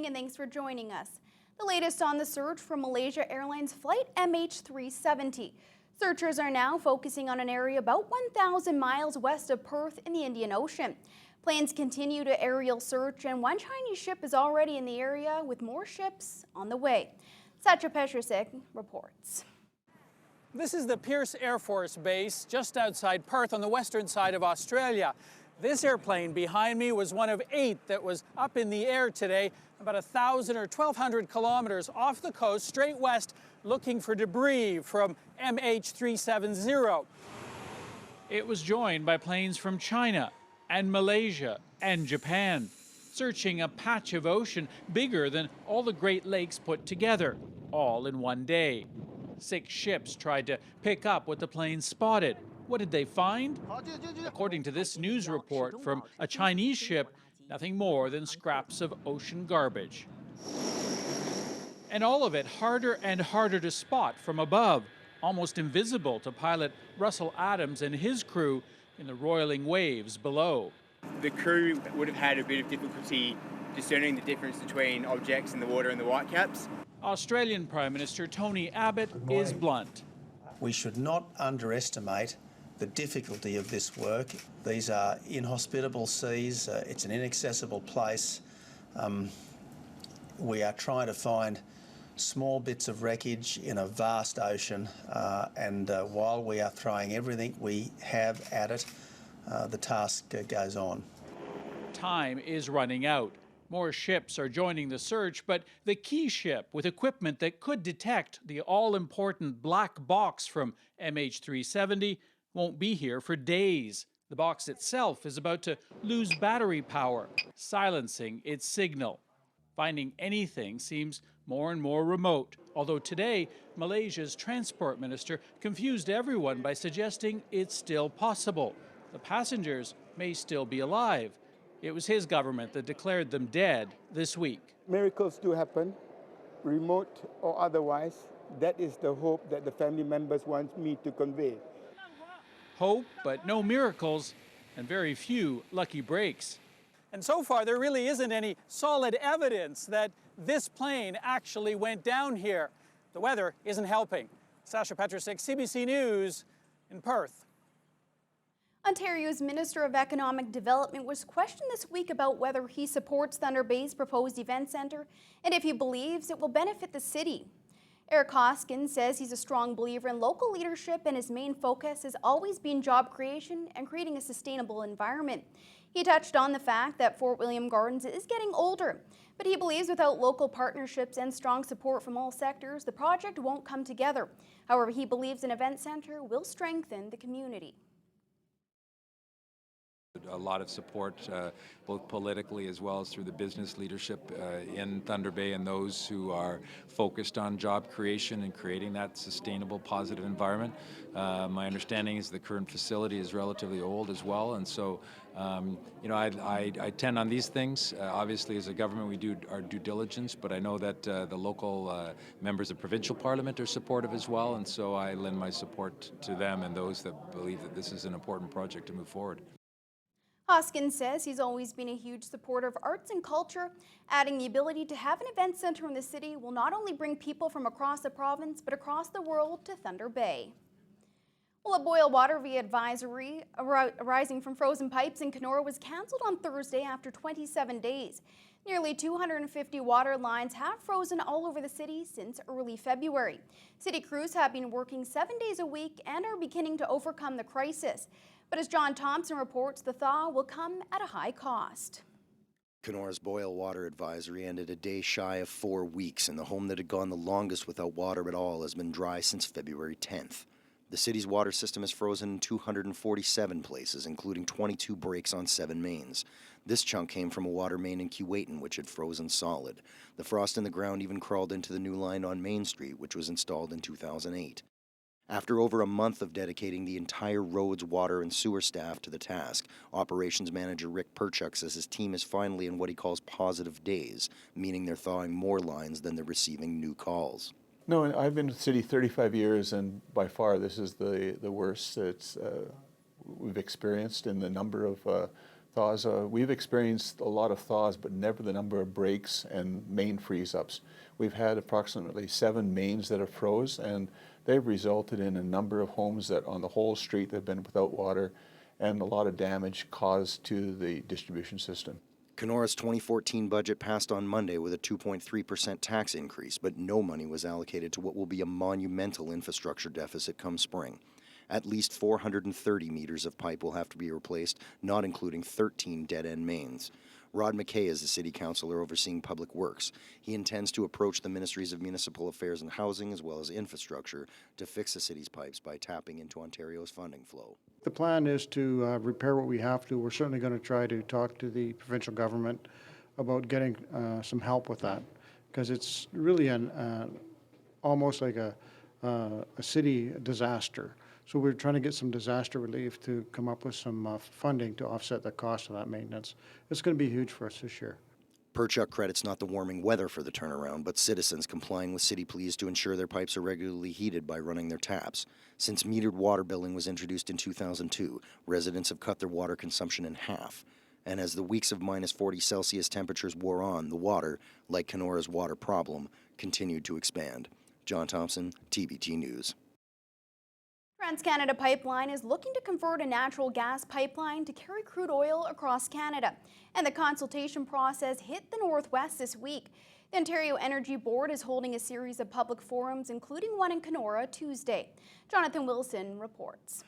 morning and thanks for joining us. The latest on the search for Malaysia Airlines flight MH370. Searchers are now focusing on an area about 1,000 miles west of Perth in the Indian Ocean. Planes continue to aerial search and one Chinese ship is already in the area with more ships on the way. Sacha Petrusik reports. This is the Pearce Air Force Base just outside Perth on the western side of Australia. This airplane behind me was one of 8 that was up in the air today, about 1,000 or 1,200 kilometers off the coast, straight west, looking for debris from MH370. It was joined by planes from China and Malaysia and Japan, searching a patch of ocean bigger than all the Great Lakes put together, all in one day. 6 ships tried to pick up what the planes spotted. What did they find? According to this news report from a Chinese ship, nothing more than scraps of ocean garbage. And all of it harder and harder to spot from above, almost invisible to pilot Russell Adams and his crew in the roiling waves below. The crew would have had a bit of difficulty discerning the difference between objects in the water and the whitecaps. Australian Prime Minister Tony Abbott is blunt. We should not underestimate the difficulty of this work. These are inhospitable seas, it's an inaccessible place. We are trying to find small bits of wreckage in a vast ocean, and while we are throwing everything we have at it, the task goes on. Time is running out. More ships are joining the search, but the key ship with equipment that could detect the all-important black box from MH370 won't be here for days. The box itself is about to lose battery power, silencing its signal. Finding anything seems more and more remote, although today Malaysia's transport minister confused everyone by suggesting it's still possible. The passengers may still be alive. It was his government that declared them dead this week. Miracles do happen, remote or otherwise. That is the hope that the family members want me to convey. Hope, but no miracles, and very few lucky breaks. And so far, there really isn't any solid evidence that this plane actually went down here. The weather isn't helping. Sacha Petrusik, CBC News in Perth. Ontario's Minister of Economic Development was questioned this week about whether he supports Thunder Bay's proposed event centre and if he believes it will benefit the city. Eric Hoskin says he's a strong believer in local leadership and his main focus has always been job creation and creating a sustainable environment. He touched on the fact that Fort William Gardens is getting older, but he believes without local partnerships and strong support from all sectors, the project won't come together. However, he believes an event centre will strengthen the community. A lot of support, both politically as well as through the business leadership in Thunder Bay and those who are focused on job creation and creating that sustainable, positive environment. My understanding is the current facility is relatively old as well, and so I tend on these things. Obviously, as a government, we do our due diligence, but I know that the local members of provincial parliament are supportive as well, and so I lend my support to them and those that believe that this is an important project to move forward. Hoskin says he's always been a huge supporter of arts and culture, adding the ability to have an event centre in the city will not only bring people from across the province, but across the world to Thunder Bay. Well, a boil water advisory arising from frozen pipes in Kenora was cancelled on Thursday after 27 days. Nearly 250 water lines have frozen all over the city since early February. City crews have been working 7 days a week and are beginning to overcome the crisis. But as John Thompson reports, the thaw will come at a high cost. Kenora's boil water advisory ended a day shy of 4 weeks, and the home that had gone the longest without water at all has been dry since February 10th. The city's water system is frozen in 247 places, including 22 breaks on 7 mains. This chunk came from a water main in Keewatin, which had frozen solid. The frost in the ground even crawled into the new line on Main Street, which was installed in 2008. After over a month of dedicating the entire roads, water, and sewer staff to the task, Operations Manager Rick Perchuk says his team is finally in what he calls positive days, meaning they're thawing more lines than they're receiving new calls. No, I've been with the city 35 years, and by far this is the worst we've experienced in the number of Thaws, we've experienced a lot of thaws, but never the number of breaks and main freeze-ups. We've had approximately 7 mains that have froze, and they've resulted in a number of homes that on the whole street that have been without water, and a lot of damage caused to the distribution system. Kenora's 2014 budget passed on Monday with a 2.3% tax increase, but no money was allocated to what will be a monumental infrastructure deficit come spring. At least 430 meters of pipe will have to be replaced, not including 13 dead-end mains. Rod McKay is the city councillor overseeing public works. He intends to approach the Ministries of Municipal Affairs and Housing as well as infrastructure to fix the city's pipes by tapping into Ontario's funding flow. The plan is to repair what we have to. We're certainly going to try to talk to the provincial government about getting some help with that, because it's really almost like a city disaster. So we're trying to get some disaster relief to come up with some funding to offset the cost of that maintenance. It's going to be huge for us this year. Perchuk credits not the warming weather for the turnaround, but citizens complying with city pleas to ensure their pipes are regularly heated by running their taps. Since metered water billing was introduced in 2002, residents have cut their water consumption in half. And as the weeks of minus 40 Celsius temperatures wore on, the water, like Kenora's water problem, continued to expand. John Thompson, TBT News. TransCanada Pipeline is looking to convert a natural gas pipeline to carry crude oil across Canada, and the consultation process hit the Northwest this week. The Ontario Energy Board is holding a series of public forums, including one in Kenora Tuesday. Jonathan Wilson reports.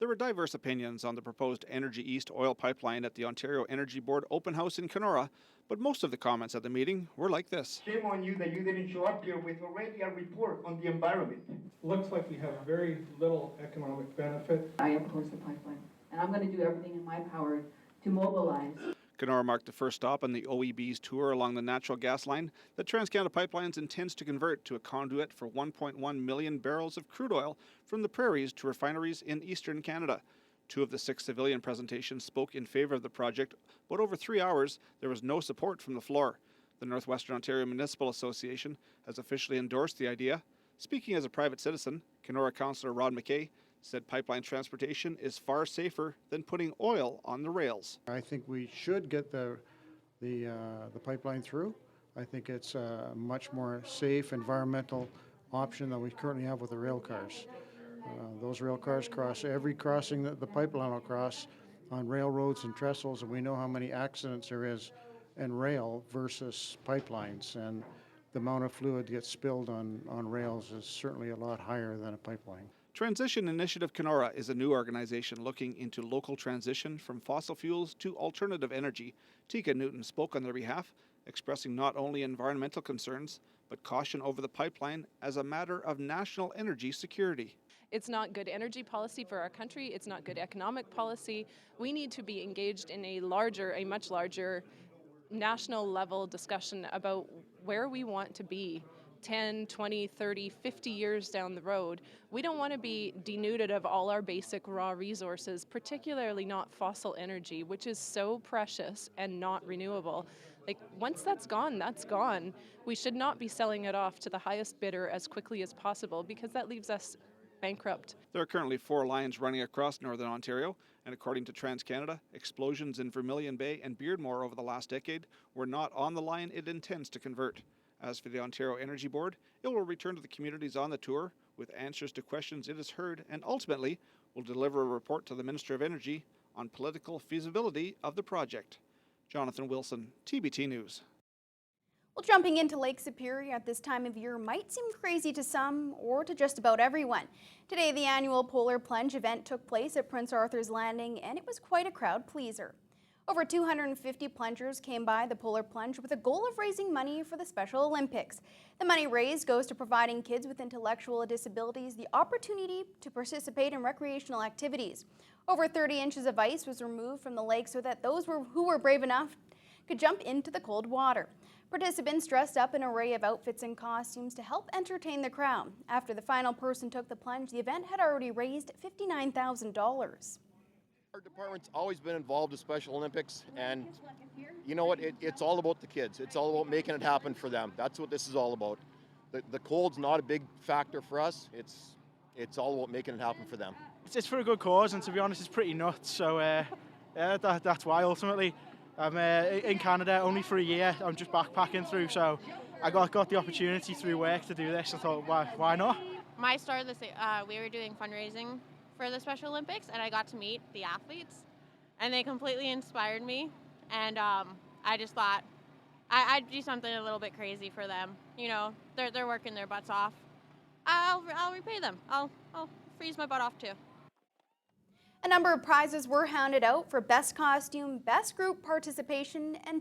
There were diverse opinions on the proposed Energy East oil pipeline at the Ontario Energy Board open house in Kenora, but most of the comments at the meeting were like this. Shame on you that you didn't show up here with already a report on the environment. Looks like we have very little economic benefit. I oppose the pipeline, and I'm going to do everything in my power to mobilize. Kenora marked the first stop on the OEB's tour along the natural gas line that TransCanada Pipelines intends to convert to a conduit for 1.1 million barrels of crude oil from the prairies to refineries in eastern Canada. 2 of the 6 civilian presentations spoke in favour of the project, but over 3 hours there was no support from the floor. The Northwestern Ontario Municipal Association has officially endorsed the idea. Speaking as a private citizen, Kenora councillor Rod McKay said pipeline transportation is far safer than putting oil on the rails. I think we should get the pipeline through. I think it's a much more safe environmental option than we currently have with the rail cars. Those rail cars cross every crossing that the pipeline will cross on railroads and trestles, and we know how many accidents there is in rail versus pipelines, and the amount of fluid that gets spilled on rails is certainly a lot higher than a pipeline. Transition Initiative Kenora is a new organization looking into local transition from fossil fuels to alternative energy. Tika Newton spoke on their behalf, expressing not only environmental concerns, but caution over the pipeline as a matter of national energy security. It's not good energy policy for our country. It's not good economic policy. We need to be engaged in a much larger national level discussion about where we want to be 10, 20, 30, 50 years down the road. We don't want to be denuded of all our basic raw resources, particularly not fossil energy, which is so precious and not renewable. Like, once that's gone, that's gone. We should not be selling it off to the highest bidder as quickly as possible, because that leaves us bankrupt. There are currently 4 lines running across northern Ontario, and according to TransCanada, explosions in Vermilion Bay and Beardmore over the last decade were not on the line it intends to convert. As for the Ontario Energy Board, it will return to the communities on the tour with answers to questions it has heard, and ultimately will deliver a report to the Minister of Energy on political feasibility of the project. Jonathan Wilson, TBT News. Well, jumping into Lake Superior at this time of year might seem crazy to some or to just about everyone. Today, the annual Polar Plunge event took place at Prince Arthur's Landing, and it was quite a crowd pleaser. Over 250 plungers came by the Polar Plunge with a goal of raising money for the Special Olympics. The money raised goes to providing kids with intellectual disabilities the opportunity to participate in recreational activities. Over 30 inches of ice was removed from the lake so that those who were brave enough could jump into the cold water. Participants dressed up in an array of outfits and costumes to help entertain the crowd. After the final person took the plunge, the event had already raised $59,000. Our department's always been involved with Special Olympics, and you know what, it's all about the kids. It's all about making it happen for them. That's what this is all about. The cold's not a big factor for us. It's all about making it happen for them. It's for a good cause, and to be honest, it's pretty nuts. So Yeah, that's why ultimately I'm in Canada only for a year. I'm just backpacking through, so I got the opportunity through work to do this. I thought, why not? My story, we were doing fundraising for the Special Olympics, and I got to meet the athletes, and they completely inspired me. And I just thought I'd do something a little bit crazy for them. You know, they're working their butts off. I'll repay them. I'll freeze my butt off too. A number of prizes were handed out for best costume, best group participation, and